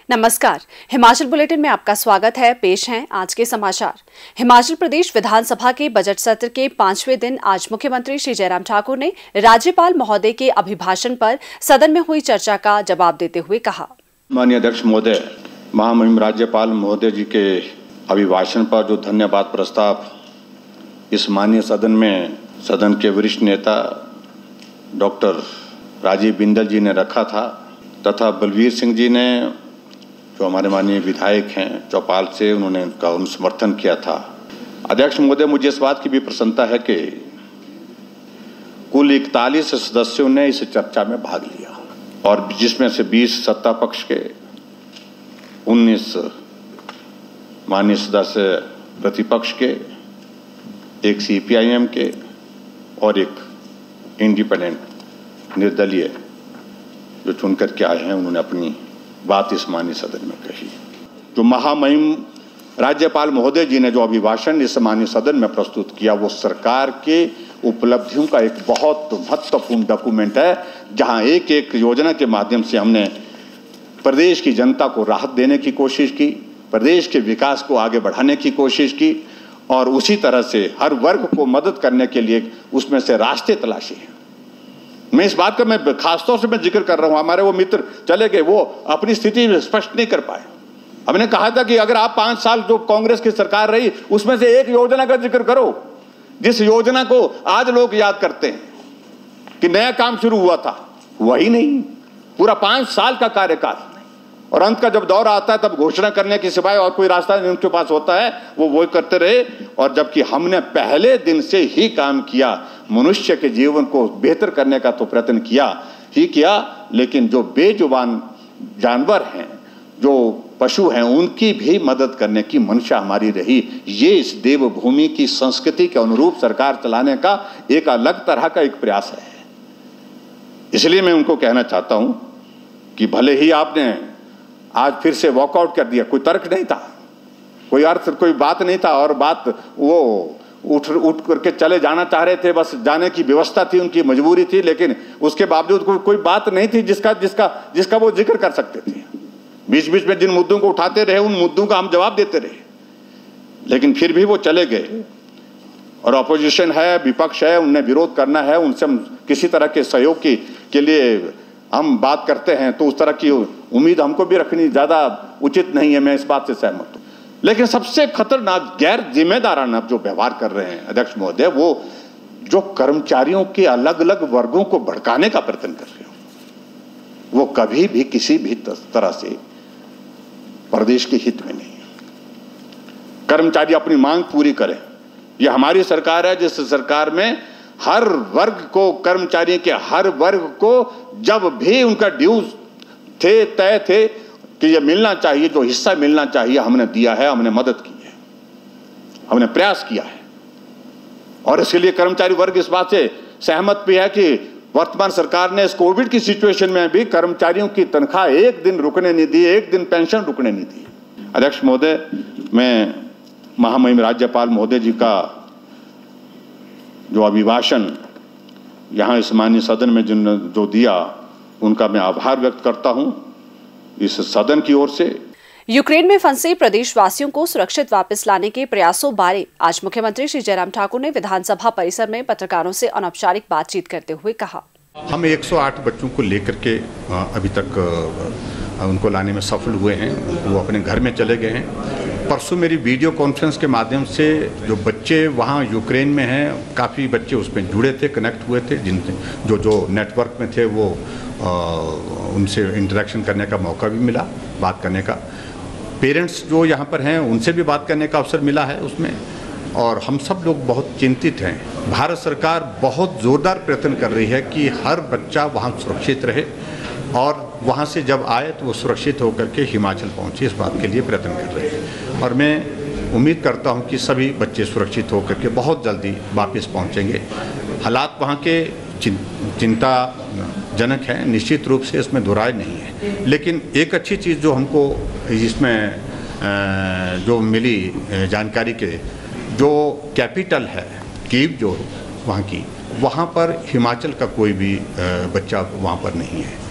नमस्कार, हिमाचल बुलेटिन में आपका स्वागत है। पेश हैं आज के समाचार। हिमाचल प्रदेश विधानसभा के बजट सत्र के 5वें दिन आज मुख्यमंत्री श्री जयराम ठाकुर ने राज्यपाल महोदय के अभिभाषण पर सदन में हुई चर्चा का जवाब देते हुए कहा। माननीय अध्यक्ष महोदय, महामहिम राज्यपाल महोदय जी के अभिभाषण पर जो धन्यवाद प्रस्ताव इस माननीय सदन में सदन के वरिष्ठ नेता डॉक्टर राजीव बिंदल जी ने रखा था तथा बलवीर सिंह जी ने जो हमारे माननीय विधायक हैं चौपाल से, उन्होंने उनका समर्थन किया था। अध्यक्ष महोदय, मुझे इस बात की भी प्रसन्नता है कि कुल 41 सदस्यों ने इस चर्चा में भाग लिया और जिसमें से 20 सत्ता पक्ष के, 19 माननीय सदस्य प्रतिपक्ष के, एक CPIM के और एक इंडिपेंडेंट निर्दलीय जो चुनकर के आए हैं, उन्होंने अपनी बात इस माननीय सदन में कही। जो महामहिम राज्यपाल महोदय जी ने जो अभिभाषण इस माननीय सदन में प्रस्तुत किया, वो सरकार के उपलब्धियों का एक बहुत महत्वपूर्ण डॉक्यूमेंट है, जहां एक एक योजना के माध्यम से हमने प्रदेश की जनता को राहत देने की कोशिश की, प्रदेश के विकास को आगे बढ़ाने की कोशिश की और उसी तरह से हर वर्ग को मदद करने के लिए उसमें से रास्ते तलाशे हैं। मैं इस बात का मैं खासतौर से मैं जिक्र कर रहा हूं, हमारे वो मित्र चले गए, वो अपनी स्थिति स्पष्ट नहीं कर पाए। हमने कहा था कि अगर आप 5 साल जो कांग्रेस की सरकार रही उसमें से एक योजना का जिक्र करो जिस योजना को आज लोग याद करते हैं कि नया काम शुरू हुआ था, वही नहीं, पूरा 5 साल का कार्यकाल और अंत का जब दौर आता है तब घोषणा करने के सिवाय और कोई रास्ता नहीं उनके पास होता है, वो करते रहे। और जबकि हमने पहले दिन से ही काम किया, मनुष्य के जीवन को बेहतर करने का तो प्रयत्न किया, लेकिन जो बेजुबान जानवर हैं, जो पशु हैं, उनकी भी मदद करने की मंशा हमारी रही। ये इस देवभूमि की संस्कृति के अनुरूप सरकार चलाने का एक अलग तरह का एक प्रयास है। इसलिए मैं उनको कहना चाहता हूं कि भले ही आपने आज फिर से वॉकआउट कर दिया, कोई तर्क नहीं था, कोई अर्थ, कोई बात नहीं था और बात वो उठ करके चले जाना चाह रहे थे, बस जाने की व्यवस्था थी, उनकी मजबूरी थी, लेकिन उसके बावजूद कोई बात नहीं थी जिसका वो जिक्र कर सकते थे। बीच बीच में जिन मुद्दों को उठाते रहे उन मुद्दों का हम जवाब देते रहे, लेकिन फिर भी वो चले गए। और अपोजिशन है, विपक्ष है, उन्हें विरोध करना है, उनसे हम किसी तरह के सहयोग के लिए हम बात करते हैं, तो उस तरह की उम्मीद हमको भी रखनी ज्यादा उचित नहीं है। मैं इस बात से सहमत हूं, लेकिन सबसे खतरनाक गैर जिम्मेदाराना जो व्यवहार कर रहे हैं अध्यक्ष महोदय, वो जो कर्मचारियों के अलग अलग वर्गों को भड़काने का प्रयत्न कर रहे हो, वो कभी भी किसी भी तरह से प्रदेश के हित में नहीं है। कर्मचारी अपनी मांग पूरी करें। यह हमारी सरकार है जिस सरकार में हर वर्ग को, कर्मचारी के हर वर्ग को जब भी उनका ड्यूज तय थे कि ये मिलना चाहिए, जो हिस्सा मिलना चाहिए, हमने दिया है, हमने मदद की है, हमने प्रयास किया है। और इसके लिए कर्मचारी वर्ग इस बात से सहमत भी है कि वर्तमान सरकार ने इस कोविड की सिचुएशन में भी कर्मचारियों की तनख्वाह एक दिन रुकने नहीं दी, एक दिन पेंशन रुकने नहीं दी। अध्यक्ष महोदय, मैं महामहिम राज्यपाल महोदय जी का जो अभिभाषण यहाँ इस माननीय सदन में जो दिया, उनका मैं आभार व्यक्त करता हूँ इस सदन की ओर से। यूक्रेन में फंसे प्रदेशवासियों को सुरक्षित वापस लाने के प्रयासों बारे आज मुख्यमंत्री श्री जयराम ठाकुर ने विधानसभा परिसर में पत्रकारों से अनौपचारिक बातचीत करते हुए कहा। हम 108 बच्चों को लेकर के अभी तक उनको लाने में सफल हुए हैं, वो अपने घर में चले गए हैं। परसों मेरी वीडियो कॉन्फ्रेंस के माध्यम से जो बच्चे वहाँ यूक्रेन में हैं, काफ़ी बच्चे उसमें जुड़े थे, कनेक्ट हुए थे, जिनसे जो नेटवर्क में थे वो उनसे इंटरेक्शन करने का मौका भी मिला, बात करने का। पेरेंट्स जो यहाँ पर हैं उनसे भी बात करने का अवसर मिला है उसमें, और हम सब लोग बहुत चिंतित हैं। भारत सरकार बहुत ज़ोरदार प्रयत्न कर रही है कि हर बच्चा वहाँ सुरक्षित रहे और वहाँ से जब आए तो वो सुरक्षित होकर के हिमाचल पहुँचे, इस बात के लिए प्रयत्न कर रहे हैं। और मैं उम्मीद करता हूँ कि सभी बच्चे सुरक्षित होकर के बहुत जल्दी वापस पहुँचेंगे। हालात वहाँ के चिंताजनक हैं, निश्चित रूप से इसमें दुराय नहीं है, लेकिन एक अच्छी चीज़ जो हमको इसमें जो मिली जानकारी के, जो कैपिटल है कीव जो वहाँ की, वहाँ पर हिमाचल का कोई भी बच्चा वहाँ पर नहीं है।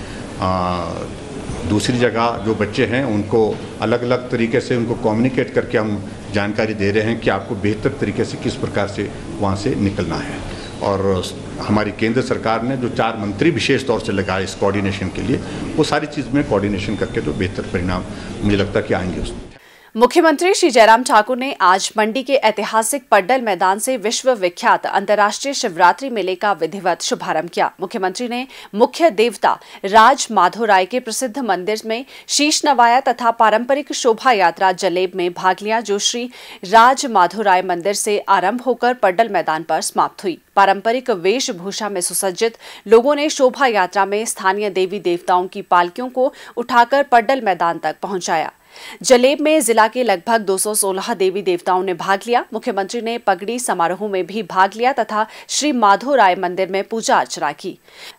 दूसरी जगह जो बच्चे हैं उनको अलग अलग तरीके से उनको कम्युनिकेट करके हम जानकारी दे रहे हैं कि आपको बेहतर तरीके से किस प्रकार से वहाँ से निकलना है। और हमारी केंद्र सरकार ने जो 4 मंत्री विशेष तौर से लगाए इस कोऑर्डिनेशन के लिए, वो सारी चीज़ में कोऑर्डिनेशन करके तो बेहतर परिणाम मुझे लगता है कि आएंगे उसमें। मुख्यमंत्री श्री जयराम ठाकुर ने आज मंडी के ऐतिहासिक पड्डल मैदान से विश्व विख्यात अंतर्राष्ट्रीय शिवरात्रि मेले का विधिवत शुभारंभ किया। मुख्यमंत्री ने मुख्य देवता राज माधोराय के प्रसिद्ध मंदिर में शीश नवाया तथा पारंपरिक शोभा यात्रा जलेब में भाग लिया, जो श्री राज माधोराय मंदिर से आरंभ होकर पड्डल मैदान पर समाप्त हुई। पारंपरिक वेशभूषा में सुसज्जित लोगों ने शोभा यात्रा में स्थानीय देवी देवताओं की पालकियों को उठाकर पड्डल मैदान तक पहुंचाया। जलेब में जिला के लगभग 216 देवी देवताओं ने भाग लिया। मुख्यमंत्री ने पगड़ी समारोह में भी भाग लिया तथा श्री माधोराय मंदिर में पूजा अर्चना की।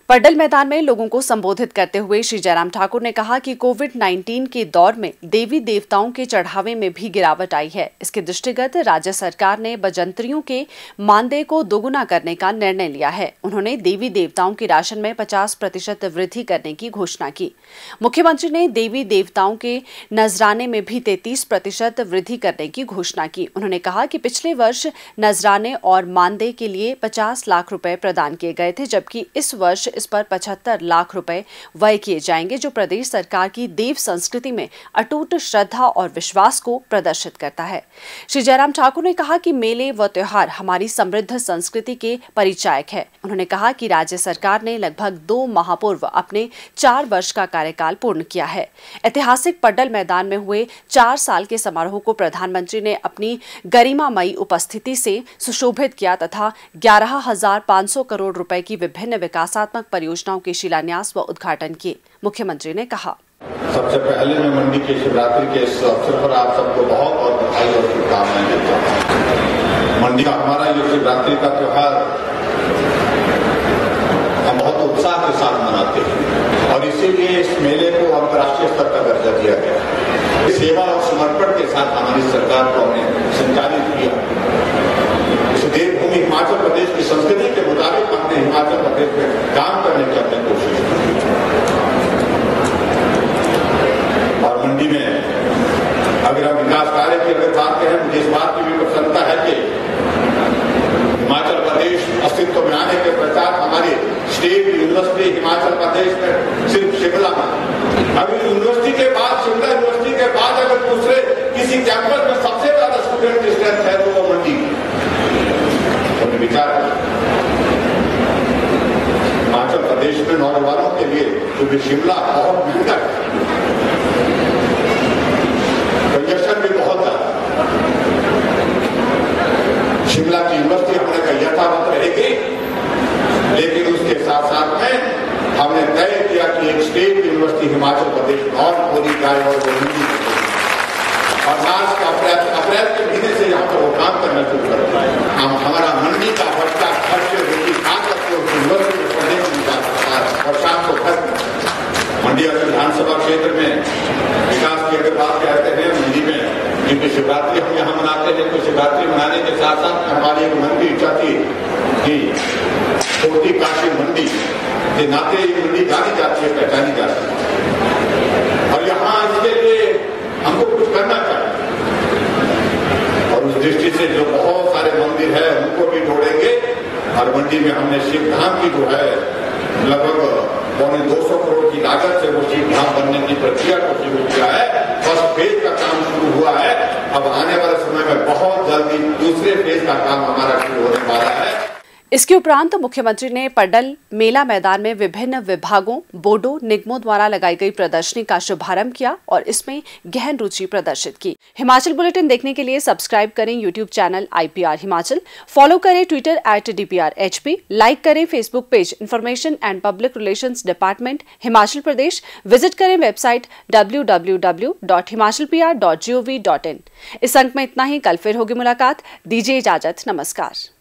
पड्डल मैदान में लोगों को संबोधित करते हुए श्री जयराम ठाकुर ने कहा कि कोविड-19 के दौर में देवी देवताओं के चढ़ावे में भी गिरावट आई है। इसके दृष्टिगत राज्य सरकार ने बजंतरियों के मानदेय को दोगुना करने का निर्णय लिया है। उन्होंने देवी देवताओं के राशन में 50% वृद्धि करने की घोषणा की। मुख्यमंत्री ने देवी देवताओं के नजराने में भी 33% वृद्धि करने की घोषणा की। उन्होंने कहा कि पिछले वर्ष नजराने और मानदेय के लिए 50 लाख रुपए प्रदान किए गए थे, जबकि इस वर्ष इस पर 75 लाख रुपए व्यय किए जाएंगे, जो प्रदेश सरकार की देव संस्कृति में अटूट श्रद्धा और विश्वास को प्रदर्शित करता है। श्री जयराम ठाकुर ने कहा कि मेले व त्योहार हमारी समृद्ध संस्कृति के परिचायक है। उन्होंने कहा कि राज्य सरकार ने लगभग 2 माह पूर्व अपने 4 वर्ष का कार्यकाल पूर्ण किया है। ऐतिहासिक पड्डल मैदान में हुए 4 साल के समारोह को प्रधानमंत्री ने अपनी गरिमामयी उपस्थिति से सुशोभित किया तथा 11,500 करोड़ रुपए की विभिन्न विकासात्मक परियोजनाओं के शिलान्यास व उद्घाटन किए। मुख्यमंत्री ने कहा, सबसे पहले मैं मंडी के शिवरात्रि के इस अवसर पर आप सबको बहुत बहुत बधाई और शुभकामनाएं देता हूँ। मंडी का हमारा ये शिवरात्रि का त्योहार हम बहुत उत्साह के साथ मनाते हैं और इसीलिए इस मेले को अंतर्राष्ट्रीय स्तर का दर्जा दिया गया। सेवा और समर्पण के साथ हमारी सरकार को हमने संचालित किया। इस देवभूमि हिमाचल प्रदेश की संस्कृति के मुताबिक हमने हिमाचल प्रदेश में काम करने की अपनी कोशिश की। और मंडी में अगर हम विकास कार्य की अगर बात करें, मुझे इस बात की भी प्रसन्नता है कि हिमाचल प्रदेश अस्तित्व में आने के पश्चात हमारी स्टेट यूनिवर्सिटी हिमाचल प्रदेश में सिर्फ शिमला में, अभी यूनिवर्सिटी के बाद शिमला यूनिवर्सिटी के बाद अगर दूसरे किसी कैंपस में सबसे ज्यादा स्टूडेंट की स्ट्रेंथ है तो वो मंडी। हमने विचार हिमाचल प्रदेश में नौजवानों के लिए क्योंकि शिमला बहुत महंगा है, कंजेशन भी बहुत ज्यादा, शिमला की यूनिवर्सिटी हमने का यथावत रहेगी, लेकिन उसके साथ साथ में हमने तय किया कि एक स्टेट यूनिवर्सिटी हिमाचल प्रदेश में और खोली जाए और वो हिंदी और मार्च का अप्रैल के महीने से यहाँ पर वो काम करना शुरू करता है। हम हमारा मंडी का बच्चा खर्च यूनिवर्सिटी में पढ़ने की जा सकता है और शाम को घर मंडी विधानसभा क्षेत्र में विकास की अगर बात कहते हैं मंडी में, क्योंकि शिवरात्रि हम यहाँ मनाते हैं, तो शिवरात्रि मनाने के साथ साथ हमारी एक मन की इच्छा थी कि छोटी काशी मंडी के नाते ये मंडी जानी जाती है, पहचानी जाती है और यहाँ इसके लिए हमको कुछ करना चाहिए और उस दृष्टि से जो बहुत सारे मंदिर है उनको भी जोड़ेंगे और मंडी में हमने शिव धाम की जो है लगभग 200 करोड़ की लागत से वो शिव धाम बनने की प्रक्रिया को शुरू किया है। फर्स्ट फेज का काम शुरू हुआ है, अब आने वाले समय में बहुत जल्दी दूसरे फेज का काम हमारा शुरू होने वाला है। इसके उपरांत मुख्यमंत्री ने पड्डल मेला मैदान में विभिन्न विभागों, बोर्डों, निगमों द्वारा लगाई गई प्रदर्शनी का शुभारंभ किया और इसमें गहन रुचि प्रदर्शित की। हिमाचल बुलेटिन देखने के लिए सब्सक्राइब करें YouTube channel IPR Himachal, follow करें ट्विटर @DPRHP, लाइक करें Facebook page information and public relations department Himachal Pradesh, visit करें वेबसाइट www.himachalpr.gov.in। इस अंक में इतना ही, कल फिर होगी मुलाकात। दीजिए इजाजत, नमस्कार।